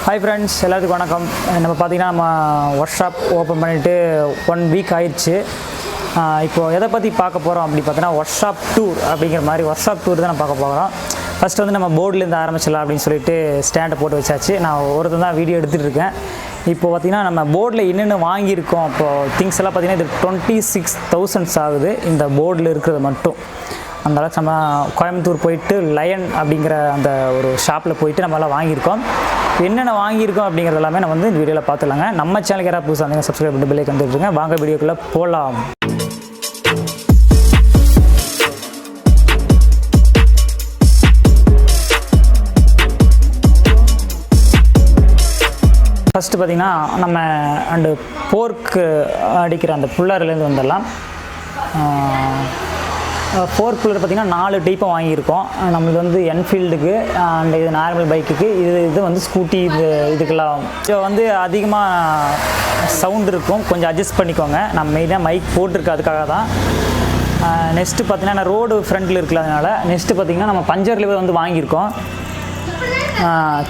Hi friends, எல்லாத்துக்கும் வணக்கம். நம்ம பார்த்திங்கன்னா நம்ம ஒர்க் ஷாப் ஓப்பன் பண்ணிவிட்டு 1 வீக் ஆயிடுச்சு. இப்போது எதை பற்றி பார்க்க போகிறோம் அப்படி பார்த்தீங்கன்னா ஒர்க் ஷாப் டூர் அப்படிங்கிற மாதிரி ஒர்க் ஷாப் டூர் தான் நம்ம பார்க்க போகிறோம். ஃபஸ்ட்டு வந்து நம்ம போர்ட்லேருந்து ஆரம்பிச்சிடலாம் அப்படின்னு சொல்லிட்டு ஸ்டாண்டை போட்டு வச்சாச்சு. நான் ஒருத்தர் தான் வீடியோ எடுத்துகிட்டு இருக்கேன். இப்போ பார்த்திங்கன்னா நம்ம போர்டில் என்னென்ன வாங்கியிருக்கோம். இப்போது திங்ஸ் எல்லாம் பார்த்திங்கன்னா இது 26,000 ஆகுது இந்த போர்டில் இருக்கிறது மட்டும். அந்த அளவுக்கு நம்ம கோயம்புத்தூர் போயிட்டு லயன் அப்படிங்கிற அந்த ஒரு ஷாப்பில் போயிட்டு நம்மளாம் வாங்கியிருக்கோம். என்னென்ன வாங்கியிருக்கோம் அப்படிங்கிறது எல்லாமே நம்ம வந்து இந்த வீடியோவில் பார்த்துலாங்க. நம்ம சேனலுக்கு யாராவது புதுசாக இருந்தீங்க சப்ஸ்கிரைப் பண்ணிட்டு பெல் ஐக்கான் வந்துட்டுருங்க. வாங்க வீடியோக்குள்ளே போகலாம். ஃபஸ்ட்டு பார்த்திங்கன்னா நம்ம அண்டு போர்க்கு அடிக்கிற அந்த புல்லர்லேருந்து வந்துடலாம். ஃபோர்க் புல்லர் பார்த்திங்கன்னா 4 டைப்பாக வாங்கியிருக்கோம். நம்மளுக்கு வந்து என்ஃபீல்டுக்கு அண்ட் இது நார்மல் பைக்குக்கு, இது வந்து ஸ்கூட்டி இதுக்கெல்லாம் வந்து அதிகமாக சவுண்ட் இருக்கும், கொஞ்சம் அட்ஜஸ்ட் பண்ணிக்கோங்க. நம்ம மெயினாக மைக் போட்டிருக்கு, அதுக்காக தான். நெக்ஸ்ட்டு பார்த்திங்கன்னா ரோடு ஃப்ரண்ட்டில் இருக்குல்ல, அதனால் நெக்ஸ்ட்டு பார்த்திங்கன்னா நம்ம பஞ்சர் லிவர் வந்து வாங்கியிருக்கோம்.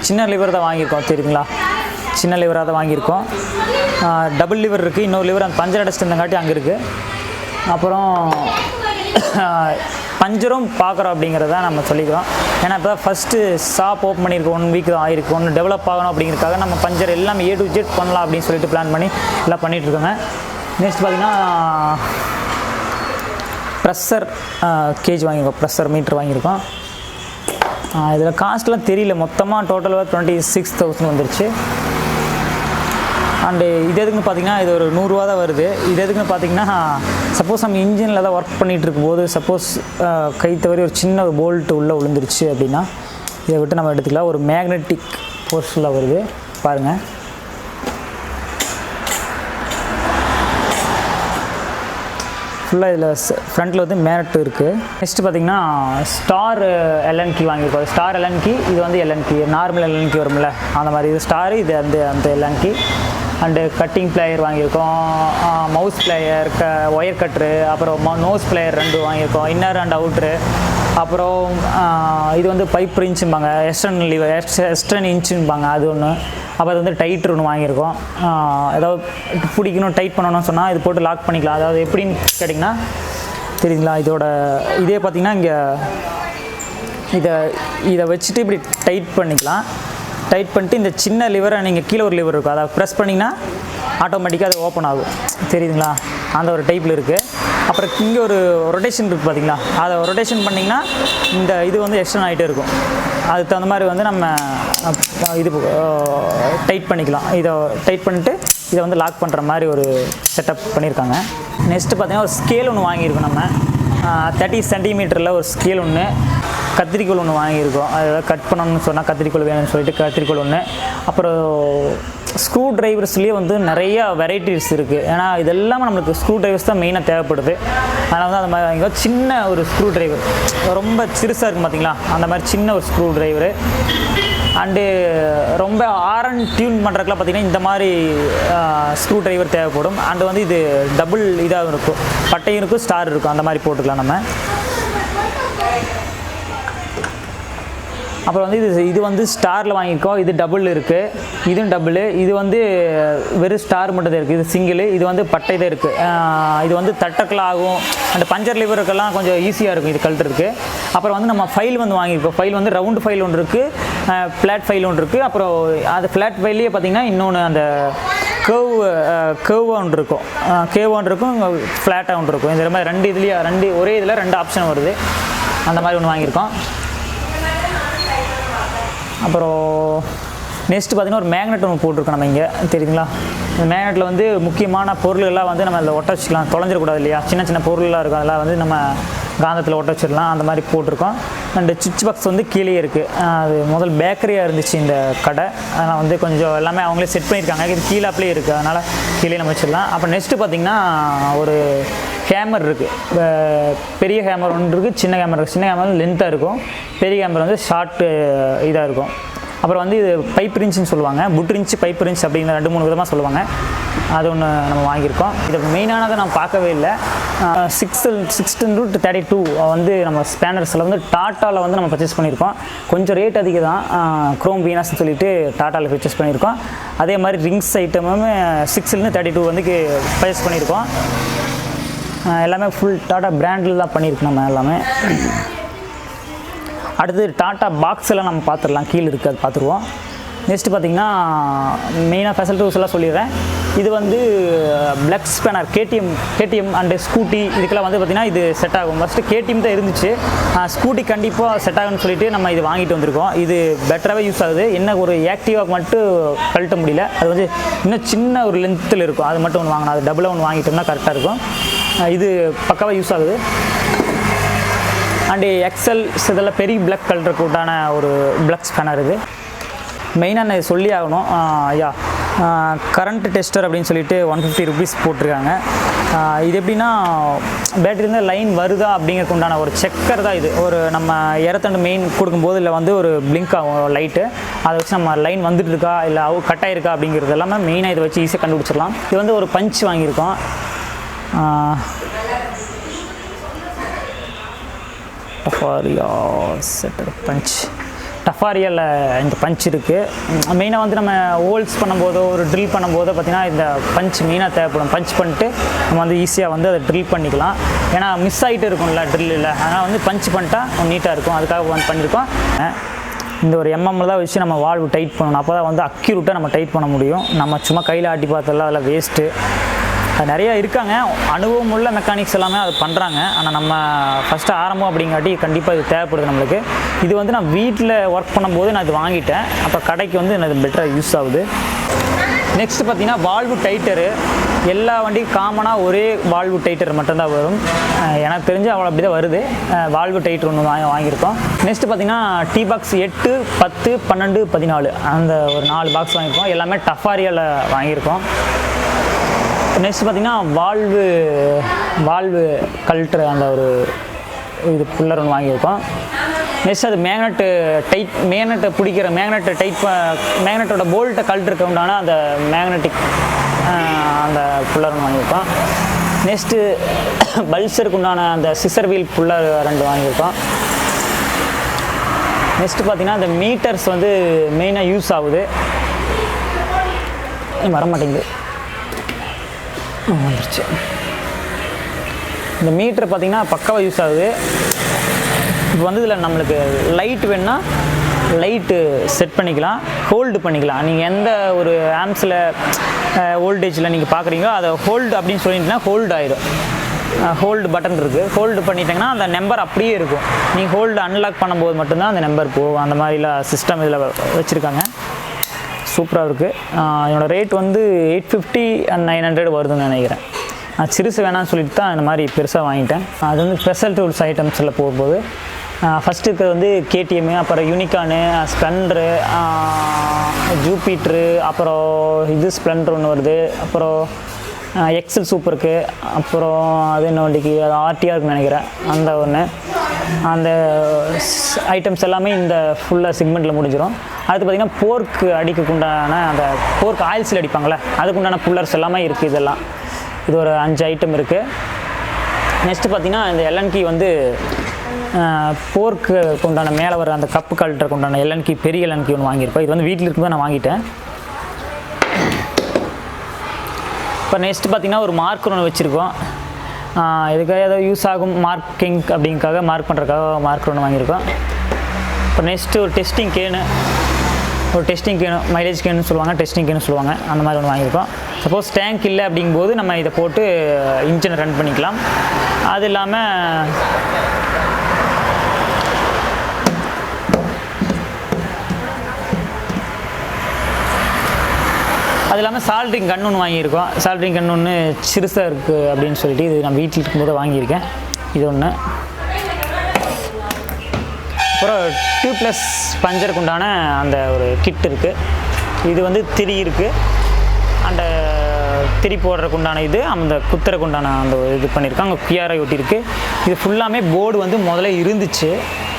சின்ன லிவர் தான் வாங்கியிருக்கோம், தெரியுங்களா? சின்ன லிவராக தான் வாங்கியிருக்கோம். டபுள் லிவர் இருக்குது, இன்னொரு லிவர் அந்த பஞ்சர் அடிச்சுட்டு இருந்தங்காட்டி அங்கே இருக்குது. அப்புறம் பஞ்சரும் பார்க்குறோம் அப்படிங்கிறத நம்ம சொல்லிக்கிறோம். ஏன்னா இப்போ தான் ஃபஸ்ட்டு ஷாப் ஓப்பன் பண்ணியிருக்கோம், 1 வீக் தான் ஆகிருக்கு. ஒன்று டெவலப் ஆகணும் அப்படிங்கிறதுக்காக நம்ம பஞ்சர் எல்லாமே A to Z பண்ணலாம் அப்படின்னு சொல்லிட்டு பிளான் பண்ணி எல்லாம் பண்ணிகிட்ருக்கோங்க. நெக்ஸ்ட் பார்த்திங்கன்னா ப்ரெஷர் கேஜ் வாங்கியிருக்கோம், ப்ரெஷர் மீட்ரு வாங்கியிருக்கோம். இதில் காஸ்ட்லாம் தெரியல, மொத்தமாக டோட்டலாக 26,000 வந்துருச்சு. அண்டு இது எதுக்குன்னு பார்த்திங்கன்னா இது ஒரு 100 ரூபா தான் வருது. இது எதுக்குன்னு பார்த்திங்கன்னா சப்போஸ் நம்ம இன்ஜினில் தான் ஒர்க் பண்ணிகிட்டு இருக்கும்போது சப்போஸ் கை தவறி ஒரு சின்ன ஒரு போல்ட்டு உள்ளே விழுந்துருச்சு அப்படின்னா இதை விட்டு நம்ம எடுத்துக்கலாம். ஒரு மேக்னெட்டிக் ஃபோர்ஸில் வருது பாருங்கள். ஃபுல்லாக இதில் ஃப்ரண்ட்டில் வந்து மேனட் இருக்குது. நெக்ஸ்ட்டு பார்த்திங்கன்னா ஸ்டார் எல்என்கி வாங்கியிருக்கோம். ஸ்டார் எல்என்கி, இது வந்து எல்என்கி நார்மல் எல்என்கி வரும்ல அந்த மாதிரி. இது ஸ்டாரு, இது அந்த எல்என்கி. அண்டு கட்டிங் பிளேயர் வாங்கியிருக்கோம், மவுஸ் பிளேயர், ஒயர் கட்ரு, அப்புறம் நோஸ் பிளேயர் 2 வாங்கியிருக்கோம், இன்னர் அண்ட் அவுட்ரு. அப்புறம் இது வந்து பைப் ரிஞ்சும்பாங்க, எஸ்டர்ன் இன்ச்சும்பாங்க, அது ஒன்று. அப்புறம் அது வந்து டைட்ரு ஒன்று வாங்கியிருக்கோம். ஏதாவது பிடிக்கணும், டைட் பண்ணணும்னு சொன்னால் இது போட்டு லாக் பண்ணிக்கலாம். அதாவது எப்படின்னு கேட்டிங்கன்னா தெரியுங்களா, இதே பார்த்திங்கன்னா இங்கே இதை வச்சுட்டு இப்படி டைட் பண்ணிக்கலாம். டைட் பண்ணிட்டு இந்த சின்ன லிவரை நீங்கள் கீழே ஒரு லிவர் இருக்கும், அதை ப்ரெஸ் பண்ணிங்கன்னா ஆட்டோமேட்டிக்காக அது ஓப்பன் ஆகும், தெரியுதுங்களா? அந்த ஒரு டைப்பில் இருக்குது. அப்புறம் இங்கே ஒரு ரொட்டேஷன் இருக்குது பார்த்திங்களா, அதை ரொட்டேஷன் பண்ணிங்கன்னா இது வந்து எக்ஸ்டர்ன் ஆகிட்டே இருக்கும். அதுக்கு தகுந்த மாதிரி வந்து நம்ம இது டைட் பண்ணிக்கலாம். இதை டைட் பண்ணிட்டு இதை வந்து லாக் பண்ணுற மாதிரி ஒரு செட்டப் பண்ணியிருக்காங்க. நெக்ஸ்ட்டு பார்த்திங்கன்னா ஒரு ஸ்கேல் ஒன்று வாங்கியிருக்கோம். நம்ம 30 சென்டிமீட்டரில் ஒரு ஸ்கேல் ஒன்று, கத்திரிக்கோள் ஒன்று வாங்கியிருக்கோம். அதை கட் பண்ணணும்னு சொன்னால் கத்திரிக்கோள் வேணும்னு சொல்லிட்டு கத்திரிக்கோள் ஒன்று. அப்புறம் ஸ்க்ரூ ட்ரைவர்ஸ்லேயே வந்து நிறையா வெரைட்டிஸ் இருக்குது. ஏன்னா இதெல்லாம் நம்மளுக்கு ஸ்க்ரூ ட்ரைவர்ஸ் தான் மெயினாக தேவைப்படுது. அதனால் வந்து அந்த மாதிரி வாங்கிக்கோ. சின்ன ஒரு ஸ்க்ரூ ட்ரைவர், ரொம்ப சிறுசாக இருக்கும் பார்த்திங்களா, அந்த மாதிரி சின்ன ஒரு ஸ்க்ரூ ட்ரைவரு. அண்டு ரொம்ப ஆரன் டியூன் பண்ணுறதுக்குலாம் பார்த்திங்கன்னா இந்த மாதிரி ஸ்க்ரூ ட்ரைவர் தேவைப்படும். அண்டு வந்து இது டபுள் இதாக இருக்கும், பட்டையும் இருக்கும், ஸ்டார் இருக்கும், அந்த மாதிரி போட்டுக்கலாம் நம்ம. அப்புறம் வந்து இது வந்து ஸ்டாரில் வாங்கியிருக்கோம். இது டபுள் இருக்குது, இதுவும் டபுள். இது வந்து வெறும் ஸ்டார் மட்டும் தான் இருக்குது, இது சிங்கிள். இது வந்து பட்டை தான் இருக்குது. இது வந்து தட்டக்கெல்லாம் ஆகும், அந்த பஞ்சர் லிவருக்கெல்லாம் கொஞ்சம் ஈஸியாக இருக்கும் இது கழட்டுறதுக்கு. அப்புறம் வந்து நம்ம ஃபைல் வந்து வாங்கியிருக்கோம். ஃபைல் வந்து ரவுண்டு ஃபைல் ஒன்று இருக்குது, ஃப்ளாட் ஃபைல் ஒன்று இருக்குது. அப்புறம் அது ஃப்ளாட் ஃபைல்லையே பார்த்திங்கன்னா இன்னொன்று அந்த கேர்வ் ஒன்று இருக்கும், ஃப்ளாட்டாக ஒன்று இருக்கும். இந்த மாதிரி ஒரே இதில் 2 ஆப்ஷன் வருது, அந்த மாதிரி ஒன்று வாங்கியிருக்கோம். அப்புறம் நெக்ஸ்ட்டு பார்த்திங்கன்னா ஒரு மேக்னெட் ஒன்று போட்டிருக்கோம் நம்ம இங்கே, தெரியுங்களா? இந்த மேக்னெட்டில் வந்து முக்கியமான பொருளெல்லாம் வந்து நம்ம அதில் ஒட்ட வச்சுக்கலாம், தொலைஞ்சிடக்கூடாது இல்லையா? சின்ன சின்ன பொருளெலாம் இருக்கும், அதெல்லாம் வந்து நம்ம காந்தத்தில் ஒட்ட வச்சிடலாம், அந்த மாதிரி போட்டிருக்கோம். அண்ட் சுவிட்ச் பாக்ஸ் வந்து கீழே இருக்குது. அது முதல் பேக்கரியாக இருந்துச்சு இந்த கடை, அதனால் வந்து கொஞ்சம் எல்லாமே அவங்களே செட் பண்ணியிருக்காங்க. இது கீழே அப்படியே இருக்குது, அதனால் கீழே நம்ம வச்சிடலாம். அப்புறம் நெக்ஸ்ட்டு பார்த்திங்கன்னா ஒரு ஹேமர் இருக்குது. பெரிய ஹேமர் ஒன்று இருக்குது, சின்ன ஹேமர் இருக்குது. சின்ன ஹேமர் லென்த்தாக இருக்கும், பெரிய ஹேமர் வந்து ஷார்ட்டு இதாக இருக்கும். அப்புறம் வந்து இது பைப் ரிஞ்சுன்னு சொல்லுவாங்க, புட் ரிஞ்ச் பைப் ரிஞ்ச் அப்படிங்கிற 2-3 விதமாக சொல்லுவாங்க. அது ஒன்று நம்ம வாங்கியிருக்கோம். இது மெயினானதை நான் பார்க்கவே இல்லை. 6-32 வந்து நம்ம ஸ்பேனர்ஸில் வந்து டாட்டாவில் வந்து நம்ம பர்ச்சேஸ் பண்ணியிருக்கோம். கொஞ்சம் ரேட் அதிகம் தான், குரோம் வீனஸ்ன்னு சொல்லிட்டு டாட்டாவில் பர்ச்சேஸ் பண்ணியிருக்கோம். அதே மாதிரி ரிங்ஸ் ஐட்டமும் 6-32 வந்து பர்ச்சேஸ் பண்ணியிருக்கோம். எல்லாமே ஃபுல் டாட்டா பிராண்டில் தான் பண்ணியிருக்கோம் நம்ம எல்லாமே. அடுத்து டாட்டா பாக்ஸ் எல்லாம் நம்ம பார்த்துடலாம், கீழே இருக்குது, அது பார்த்துருவோம். நெக்ஸ்ட்டு பார்த்திங்கன்னா மெயினாக ஃபெசிலிட்டிஸ் எல்லாம் சொல்லிடுறேன். இது வந்து plug spanner KTM and scooty இதுக்கெல்லாம் வந்து பார்த்திங்கன்னா இது செட் ஆகும். ஃபஸ்ட்டு கேடிஎம் தான் இருந்துச்சு, ஸ்கூட்டி கண்டிப்பாக செட் ஆகும்னு சொல்லிட்டு நம்ம இது வாங்கிட்டு வந்திருக்கோம். இது பெட்டராகவே யூஸ் ஆகுது. என்ன ஒரு ஆக்டிவாக மட்டும் கழட்ட முடியல, அது வந்து இன்னும் சின்ன ஒரு லென்த்தில் இருக்கும், அது மட்டும் ஒன்று வாங்கணும். அது டபுளாக ஒன்று வாங்கிட்டோம்னா கரெக்டாக இருக்கும். இது பக்காவாக யூஸ் ஆகுது. அண்டு எக்ஸல் இதெல்லாம் பெரிய பிளக் கலருக்குண்டான ஒரு பிளக் ஸ்பேனர். இது மெயினாக நான் சொல்லி ஆகணும். ஐயா கரண்ட் டெஸ்டர் அப்படின்னு சொல்லிட்டு 150 rupees போட்டிருக்காங்க. இது எப்படின்னா பேட்டரி இருந்தால் லைன் வருதா அப்படிங்கிறதுக்கு உண்டான ஒரு செக்கர் தான் இது. ஒரு நம்ம எரத்தண்டு மெயின் கொடுக்கும்போது இல்லை வந்து ஒரு பிளிங்க் ஆகும் லைட்டு, அதை வச்சு நம்ம லைன் வந்துட்டு இருக்கா இல்லை கட் ஆகிருக்கா அப்படிங்கிறது எல்லாமே மெயினாக இதை வச்சு ஈஸியாக கண்டுபிடிச்சிடலாம். இது வந்து ஒரு பஞ்ச் வாங்கியிருக்கோம். டஃபாரியா செட்டர் பஞ்ச், டஃபாரியாவில் இந்த பஞ்ச் இருக்குது. மெயினாக வந்து நம்ம ஹோல்ஸ் பண்ணும்போதோ ஒரு ட்ரில் பண்ணும்போதோ பார்த்திங்கன்னா இந்த பஞ்ச் மெயினாக தேவைப்படும். பஞ்ச் பண்ணிட்டு நம்ம வந்து ஈஸியாக வந்து அதை ட்ரில் பண்ணிக்கலாம். ஏன்னா மிஸ் ஆகிட்டு இருக்கும்ல ட்ரில்லில், அதனால் வந்து பஞ்ச் பண்ணிட்டா நீட்டாக இருக்கும். அதுக்காக வந்து பண்ணியிருக்கோம். இந்த ஒரு எம்எம்மில் தான் வச்சு நம்ம வால்வு டைட் பண்ணணும். அப்போ தான் வந்து அக்யூரேட்டாக நம்ம டைட் பண்ண முடியும். நம்ம சும்மா கையில் ஆட்டி பார்த்தலாம், அதில் வேஸ்ட்டு. அது நிறையா இருக்காங்க, அனுபவம் உள்ள மெக்கானிக்ஸ் எல்லாமே அது பண்ணுறாங்க. ஆனால் நம்ம ஃபஸ்ட்டு ஆரம்பம் அப்படிங்காட்டி கண்டிப்பாக இது தேவைப்படுது நம்மளுக்கு. இது வந்து நான் வீட்டில் ஒர்க் பண்ணும்போது நான் இது வாங்கிட்டேன். அப்போ கடைக்கு வந்து எனக்கு பெட்டராக யூஸ் ஆகுது. நெக்ஸ்ட் பார்த்திங்கன்னா வால்வு டைட்டரு. எல்லா வண்டிக்கும் காமனாக ஒரே வால்வு டைட்டர் மட்டும்தான் வரும். எனக்கு தெரிஞ்சு அவ்வளோ அப்படி தான் வருது. வால்வு டைட்டர் ஒன்று வாங்கியிருக்கோம். நெக்ஸ்ட்டு பார்த்திங்கன்னா டீ பாக்ஸ் 8, 10, 12, 14 அந்த ஒரு 4 பாக்ஸ் வாங்கியிருக்கோம். எல்லாமே டஃபாரியாவில் வாங்கியிருக்கோம். நெக்ஸ்ட் பார்த்திங்கன்னா வால்வு கல்ட்ரு அந்த ஒரு இது புல்லர் ஒன்று வாங்கியிருக்கோம். நெக்ஸ்ட் அது மேக்னெட்டை பிடிக்கிற மேக்னெட்டோட போல்ட்டை கல்ட்ருக்கு உண்டான அந்த மேக்னெட்டிக் அந்த புல்லர் ஒன்று வாங்கியிருக்கோம். நெக்ஸ்ட்டு பல்சருக்கு உண்டான அந்த சிசர் வீல் புல்லர் 2 வாங்கியிருக்கோம். நெக்ஸ்ட்டு பார்த்திங்கன்னா அந்த மீட்டர்ஸ் வந்து மெயினாக யூஸ் ஆகுது. வர மாட்டேங்குது, வந்துருச்சு. இந்த மீட்ரு பார்த்திங்கன்னா பக்காவாக யூஸ் ஆகுது. இப்போ வந்து இதில் நம்மளுக்கு லைட் வேணுன்னா லைட்டு செட் பண்ணிக்கலாம், ஹோல்டு பண்ணிக்கலாம். நீங்கள் எந்த ஒரு ஆம்ஸில் வோல்டேஜில் நீங்கள் பார்க்குறீங்களோ அதை ஹோல்டு அப்படின்னு சொல்லிட்டுனா ஹோல்டு ஆயிடும். ஹோல்டு பட்டன் இருக்குது, ஹோல்டு பண்ணிட்டீங்கன்னா அந்த நம்பர் அப்படியே இருக்கும். நீங்கள் ஹோல்டு அன்லாக் பண்ணும்போது மட்டும்தான் அந்த நம்பர் போகும். அந்த மாதிரிலாம் சிஸ்டம் இதில் வச்சுருக்காங்க. சூப்பராக இருக்குது. என்னோடய ரேட் வந்து 850 and 900 வருதுன்னு நினைக்கிறேன். நான் சிறுசு வேணான்னு சொல்லிட்டு தான் இந்த மாதிரி பெருசாக வாங்கிட்டேன். அது வந்து ஸ்பெஷல் டூல்ஸ் ஐட்டம்ஸில் போகும்போது ஃபஸ்ட்டு இருக்கிறது வந்து கேடிஎம்மு, அப்புறம் யூனிகானு, ஸ்ப்ளெண்டரு, ஜூபிட்ரு, அப்புறம் இது ஸ்ப்ளெண்டர் ஒன்று வருது, அப்புறம் எக்ஸல் சூப்பருக்கு, அப்புறம் அது என்ன வண்டிக்கு அது ஆர்டிஆர்னு நினைக்கிறேன் அந்த ஒன்று. அந்த ஐட்டம்ஸ் எல்லாமே இந்த ஃபுல்லாக செக்மெண்ட்டில் முடிஞ்சிடும். அடுத்து பார்த்திங்கன்னா போர்க்கு அடிக்கக்குண்டான அந்த போர்க்கு ஆயில்ஸில் அடிப்பாங்களே அதுக்குண்டான புல்லர்ஸ் எல்லாமே இருக்குது. இதெல்லாம் இது ஒரு 5 ஐட்டம் இருக்குது. நெக்ஸ்ட்டு பார்த்திங்கன்னா இந்த எல்என்கி வந்து போர்க்கு உண்டான மேலே வர அந்த கப்பு கல்ட்டருக்கு உண்டான எல்என்கி பெரிய எல்என்கி ஒன்று வாங்கியிருக்கோம். இது வந்து வீட்டில் இருக்கும்போது நான் வாங்கிட்டேன். இப்போ நெக்ஸ்ட்டு பார்த்திங்கன்னா ஒரு மார்க்கர் ஒன்று வச்சுருக்கோம். இதுக்காக ஏதோ யூஸ் ஆகும் மார்க்கிங் அப்படிங்கிறதுக்காக மார்க் பண்ணுறதுக்காக மார்க்கர் ஒன்று வாங்கியிருக்கோம். இப்போ நெக்ஸ்ட்டு ஒரு டெஸ்டிங் கேனு மைலேஜ் கேனுன்னு சொல்லுவாங்க, டெஸ்டிங் கேனு சொல்லுவாங்க, அந்த மாதிரி ஒன்று வாங்கியிருக்கோம். சப்போஸ் டேங்க் இல்லை அப்படிங்கும்போது நம்ம இதை போட்டு இன்ஜினை ரன் பண்ணிக்கலாம். அது இல்லாமல் சால்ட்ரிங் கன் ஒன்று வாங்கியிருக்கோம். சால்ட்ரிங் கன் ஒன்று சிறுசாக இருக்குது அப்படின்னு சொல்லிட்டு இது நான் வீட்டில் இருக்கும்போது வாங்கியிருக்கேன். இது ஒன்று. அப்புறம் டியூப்லெஸ் பஞ்சருக்கு உண்டான அந்த ஒரு கிட் இருக்குது. இது வந்து திரி இருக்குது, அந்த திரி போடுறதுக்கு உண்டான இது, அந்த குத்துறக்கு உண்டான அந்த இது பண்ணியிருக்காங்க. கியாரை ஒட்டியிருக்கு. இது ஃபுல்லாமே போர்டு வந்து முதல்ல இருந்துச்சு,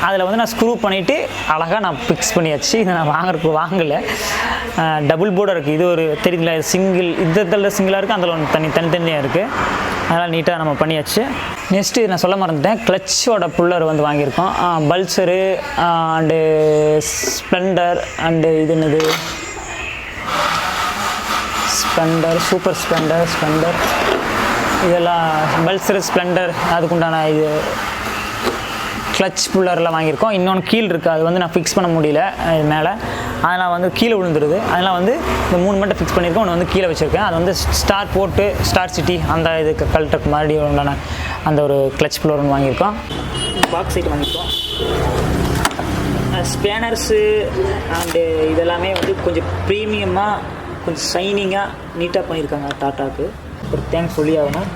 அதில் வந்து நான் ஸ்க்ரூ பண்ணிவிட்டு அழகாக நான் ஃபிக்ஸ் பண்ணியாச்சு. இதை நான் வாங்கலை. டபுள் போர்டாக இருக்குது. இது ஒரு தெரியுங்களா, சிங்கிள் இதில் சிங்கிளாக இருக்குது, அதில் ஒன்று தனித்தனியாக இருக்குது. அதனால் நீட்டாக நம்ம பண்ணியாச்சு. நெக்ஸ்ட்டு நான் சொல்ல மறந்துட்டேன், கிளச்சோட புல்லர் வந்து வாங்கியிருக்கோம். பல்சரு அண்டு ஸ்ப்ளெண்டர் அண்டு இது என்னது ஸ்ப்ளெண்டர், சூப்பர் ஸ்ப்ளெண்டர் இதெல்லாம் பல்சர் ஸ்ப்ளெண்டர் அதுக்குண்டான இது கிளச் புல்லர்லாம் வாங்கியிருக்கோம். இன்னொன்று கீழே இருக்குது, அது வந்து நான் ஃபிக்ஸ் பண்ண முடியல இது மேலே, அதனால் வந்து கீழே விழுந்துருது. அதனால் வந்து இந்த 3 மட்டும் ஃபிக்ஸ் பண்ணியிருக்கேன், ஒன்று வந்து கீழே வச்சுருக்கேன். அது வந்து ஸ்டார் போட்டு ஸ்டார் சிட்டி அந்த இதுக்கு கல்ட்டுக்கு மறுபடியும் உண்டான அந்த ஒரு கிளச் புல்லர் ஒன்று வாங்கியிருக்கோம். பாக்ஸ் சைட் வாங்கியிருக்கோம். ஸ்பேனர்ஸு அண்டு இதெல்லாமே வந்து கொஞ்சம் ப்ரீமியமாக கொஞ்சம் ஷைனிங்காக நீட்டாக பண்ணியிருக்காங்க டாட்டாவுக்கு. ஒரு தேங்க்ஸ் சொல்லி ஆகணும்.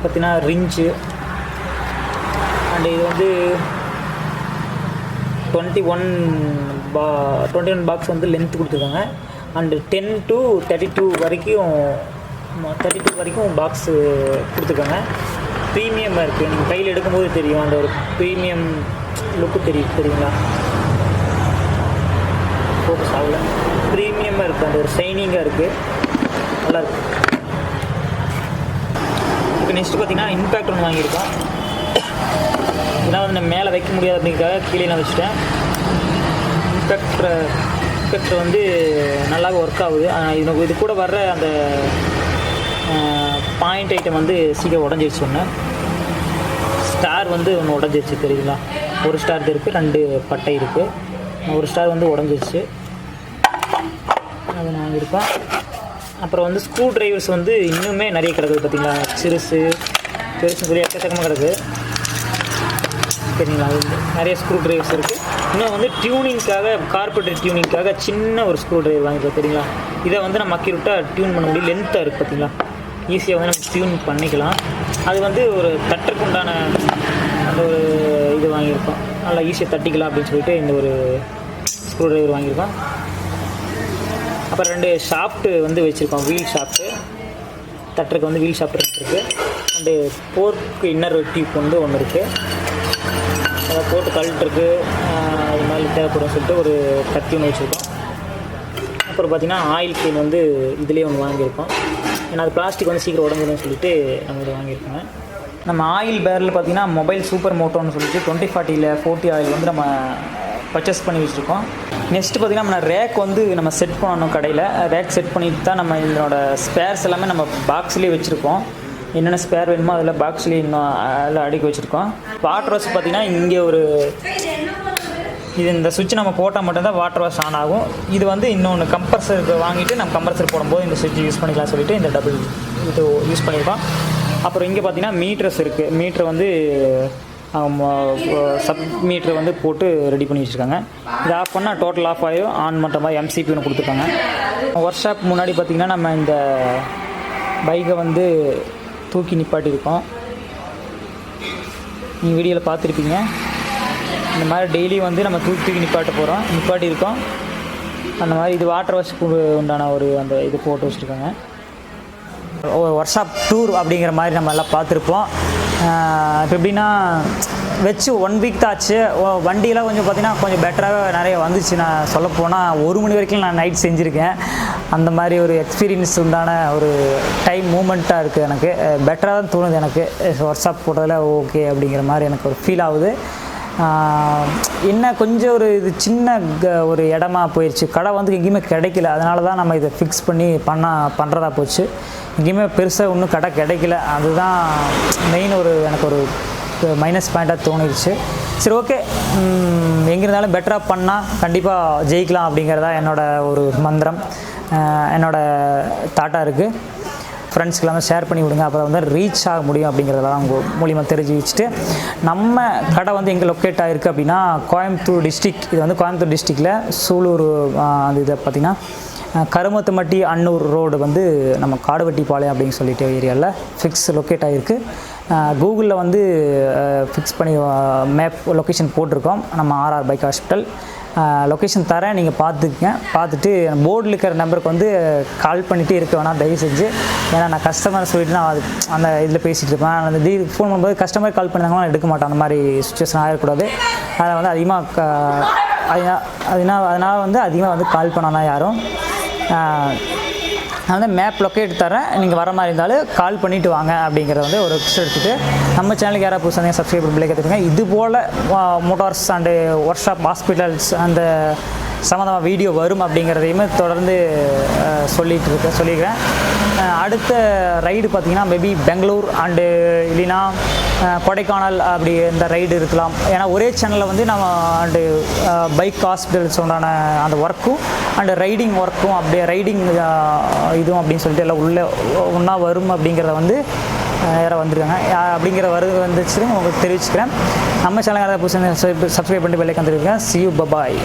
பார்த்தீங்கன்னா ரிஞ்சு அண்டு இது வந்து 21 பாக்ஸ் வந்து லென்த் கொடுத்துருக்காங்க. அண்டு 10 to 32 வரைக்கும் பாக்ஸு கொடுத்துருக்காங்க. ப்ரீமியமாக இருக்குது. நீங்கள் கையில் எடுக்கும்போது தெரியும், அந்த ஒரு ப்ரீமியம் லுக்கு தெரியுங்களா? ஃபோக்கஸ் ஆகல. ப்ரீமியமாக இருக்குது, அந்த ஒரு ஷைனிங்காக இருக்குது, நல்லாயிருக்கு. இப்போ நெக்ஸ்ட்டு பார்த்திங்கன்னா இம்பேக்ட் ஒன்று வாங்கியிருக்கோம். இதெல்லாம் வந்து நான் மேலே வைக்க முடியாது அப்படிங்கிறதுக்காக கீழே நான் வச்சுட்டேன். இம்பேக்டர் வந்து நல்லாவே ஒர்க் ஆகுது. இது கூட வர்ற அந்த பாயிண்ட் ஐட்டம் வந்து சீக்கிரம் உடஞ்சிருச்சு. ஒன்று ஸ்டார் வந்து ஒன்று உடஞ்சிருச்சு தெரியுங்களா? ஒரு ஸ்டார் இருக்குது, 2 பட்டை இருக்குது. ஒரு ஸ்டார் வந்து உடஞ்சிருச்சு, அது நான் வாங்கியிருக்கோம். அப்புறம் வந்து ஸ்க்ரூ ட்ரைவர்ஸ் வந்து இன்னுமே நிறைய கிடக்குது பார்த்தீங்களா? பெருசு சொல்லி எக்கச்சக்கமாக கிடக்குது சரிங்களா? அது நிறைய ஸ்க்ரூ ட்ரைவர்ஸ் இருக்குது. இன்னும் வந்து டியூனிங்காக, கார்பெட்டர் டியூனிங்காக சின்ன ஒரு ஸ்க்ரூ ட்ரைவர் வாங்கியிருக்கோம் தெரியுங்களா? இதை வந்து நம்ம மக்கி விட்டால் டியூன் பண்ண முடியும். லென்த்தாக இருக்குது பார்த்தீங்களா? ஈஸியாக வந்து நம்ம டியூன் பண்ணிக்கலாம். அது வந்து ஒரு தட்டுக்கு உண்டான அந்த ஒரு இது வாங்கியிருக்கோம். நல்லா ஈஸியாக தட்டிக்கலாம் அப்படின்னு சொல்லிட்டு இந்த ஒரு ஸ்க்ரூ ட்ரைவர் வாங்கியிருக்கோம். அப்புறம் 2 ஷாஃப்ட்டு வந்து வச்சுருக்கோம். வீல் ஷாஃப்ட்டு தட்டுறதுக்கு வந்து வீல் ஷாஃப்ட் இருக்குது. அண்டு போர்க்கு இன்னர் டியூப் வந்து ஒன்று இருக்குது. அதை போட்டு கழட்டுருக்கு அது மாதிரி தேவைப்படும் சொல்லிட்டு ஒரு கத்தி ஒன்று வச்சுருக்கோம். அப்புறம் பார்த்திங்கன்னா ஆயில் கேன் வந்து இதிலே ஒன்று வாங்கியிருக்கோம். ஏன்னா அது பிளாஸ்டிக் வந்து சீக்கிரம் உடஞ்சிடும்னு சொல்லிட்டு நம்ம இதை வாங்கியிருக்கோங்க. நம்ம ஆயில் பேரில் பார்த்திங்கன்னா மொபைல் சூப்பர் மோட்டோன்னு சொல்லிட்டு 2040 40 ஆயில் வந்து நம்ம பர்ச்சேஸ் பண்ணி வச்சுருக்கோம். நெக்ஸ்ட்டு பார்த்திங்கன்னா நம்ம ரேக் வந்து நம்ம செட் பண்ணணும். கடையில் ரேக் செட் பண்ணிட்டு தான் நம்ம இதனோட ஸ்பேர்ஸ் எல்லாமே நம்ம பாக்ஸ்லேயே வச்சுருக்கோம். என்னென்ன ஸ்பேர் வேணுமோ அதில் பாக்ஸ்லேயே இன்னும் அதில் அடுக்கி வச்சுருக்கோம். வாட்டர் வாஷ் பார்த்திங்கன்னா இங்கே ஒரு இந்த சுவிட்ச் நம்ம போட்டால் மட்டும்தான் வாட்டர் வாஷ் ஆன் ஆகும். இது வந்து இன்னொன்று கம்ப்ரஸருக்கு வாங்கிட்டு நம்ம கம்ப்ரஸர் போடும்போது இந்த சுவிட்ச் யூஸ் பண்ணிக்கலாம் சொல்லிட்டு இந்த டபுள் இது யூஸ் பண்ணியிருக்கோம். அப்புறம் இங்கே பார்த்திங்கன்னா மீட்டர்ஸ் இருக்குது. மீட்ரு வந்து சப் மீட்ரு வந்து போட்டு ரெடி பண்ணி வச்சுருக்காங்க. இது ஆஃப் பண்ணால் டோட்டல் ஆஃப் ஆகிடும். ஆன் பண்ணுற மாதிரி எம்சிபி ஒன்று கொடுத்துருக்காங்க. ஒர்க் ஷாப் முன்னாடி பார்த்திங்கன்னா நம்ம இந்த பைக்கை வந்து தூக்கி நிப்பாட்டியிருக்கோம். நீங்கள் வீடியோவில் பார்த்துருப்பீங்க. இந்த மாதிரி டெய்லி வந்து நம்ம தூக்கி நிப்பாட்டியிருக்கோம். அந்த மாதிரி இது வாட்டர் வாஷ்க்கு உண்டான ஒரு அந்த இது போட்டு வச்சுருக்காங்க. ஒர்க் ஷாப் டூர் அப்படிங்கிற மாதிரி நம்ம எல்லாம் பார்த்துருப்போம். இப்போ எப்படின்னா வச்சு 1 வீக் தான் ஆச்சு. வண்டியெல்லாம் கொஞ்சம் பார்த்திங்கன்னா கொஞ்சம் பெட்டராக நிறைய வந்துச்சு. நான் சொல்லப்போனால் 1 மணி வரைக்கும் நான் நைட் செஞ்சுருக்கேன். அந்த மாதிரி ஒரு எக்ஸ்பீரியன்ஸ் உண்டான ஒரு டைம் மூமெண்ட்டாக இருக்குது. எனக்கு பெட்டராக தான் தோணுது. எனக்கு ஒர்க் ஷாப் போட்டதில் ஓகே அப்படிங்கிற மாதிரி எனக்கு ஒரு ஃபீல் ஆகுது. என்ன கொஞ்சம் ஒரு இது சின்ன ஒரு இடமா போயிடுச்சு. கடை வந்து எங்கேயுமே கிடைக்கல. அதனால தான் நம்ம இதை ஃபிக்ஸ் பண்ணி பண்ணுறதா போச்சு. எங்கேயுமே பெருசாக ஒன்றும் கடை கிடைக்கல. அதுதான் மெயின் ஒரு எனக்கு ஒரு மைனஸ் பாயிண்ட்டாக தோணிடுச்சு. சரி ஓகே, எங்கே இருந்தாலும் பெட்டராக பண்ணால் கண்டிப்பாக ஜெயிக்கலாம் அப்படிங்கிறதா என்னோடய ஒரு மந்திரம், என்னோடய தாட்டாக இருக்குது. ஃப்ரெண்ட்ஸ்க்கெல்லாம் ஷேர் பண்ணி விடுங்க. அப்புறம் வந்து ரீச் ஆக முடியும் அப்படிங்கிறதெல்லாம் உங்கள் மூலிமா தெரிஞ்சு வச்சுட்டு, நம்ம கடை வந்து எங்கே லொக்கேட் ஆகிருக்கு அப்படின்னா கோயம்புத்தூர் டிஸ்ட்ரிக். இது வந்து கோயம்புத்தூர் டிஸ்ட்ரிக்டில் சூலூர் அது இதை பார்த்திங்கன்னா கருமத்துமட்டி அன்னூர் ரோடு வந்து நம்ம காடுவெட்டிப்பாளையம் அப்படின்னு சொல்லிட்டு ஏரியாவில் ஃபிக்ஸ் லொக்கேட் ஆகிருக்கு. கூகுளில் வந்து ஃபிக்ஸ் பண்ணி மேப் லொக்கேஷன் போட்டிருக்கோம். நம்ம RR பைக் ஹாஸ்பிட்டல் லொக்கேஷன் தரேன், நீங்கள் பார்த்துக்குங்க. பார்த்துட்டு போர்டில் இருக்கிற நம்பருக்கு வந்து கால் பண்ணிகிட்டே இருக்க வேணாம் தயவு செஞ்சு. ஏன்னா நான் கஸ்டமர் சொல்லிட்டு நான் அந்த இதில் பேசிகிட்டு இருப்பேன். அந்த ஃபோன் பண்ணும்போது கஸ்டமர் கால் பண்ணாங்கன்னா எடுக்க மாட்டேன். அந்த மாதிரி சுச்சுவேஷன் ஆகிடக்கூடாது. அதில் வந்து அதிகமாக அதனால் வந்து அதிகமாக வந்து கால் பண்ணாதான் யாரும். நான் வந்து மேப் லொக்கேட் தரேன், நீங்கள் வர மாதிரி இருந்தாலும் கால் பண்ணிவிட்டு வாங்க அப்படிங்கிறத வந்து ஒரு ரிக்வெஸ்ட் எடுத்துகிட்டு நம்ம சேனலுக்கு யாராவது புதுசாக சப்ஸ்கிரைப் பண்ணி கற்றுருங்க. இது Paul motors and workshop, hospitals அந்த சம்மந்தமாக வீடியோ வரும் அப்படிங்கிறதையுமே தொடர்ந்து சொல்லிக்கிறேன். அடுத்த ரைடு பார்த்திங்கன்னா மேபி பெங்களூர் அண்டு இல்லைன்னா கொடைக்கானல் அப்படி இந்த ரைடு இருக்கலாம். ஏன்னா ஒரே சேனலில் வந்து நம்ம அண்டு பைக் ஹாஸ்பிட்டல்ஸ் உண்டான அந்த ஒர்க்கும் அண்டு ரைடிங் ஒர்க்கும் அப்படியே ரைடிங் இதுவும் அப்படின்னு சொல்லிட்டு எல்லாம் உள்ளே ஒன்றா வரும் அப்படிங்கிறத வந்து யாராவது வந்துருக்காங்க அப்படிங்கிற வந்துச்சுன்னு உங்களுக்கு தெரிவிச்சுக்கிறேன். நம்ம சேனல் யாராவது புதுசாக சப்ஸ்கிரைப் பண்ணி பெல் ஐக்கான் தெரிவிக்கிறேன். See you, bye bye.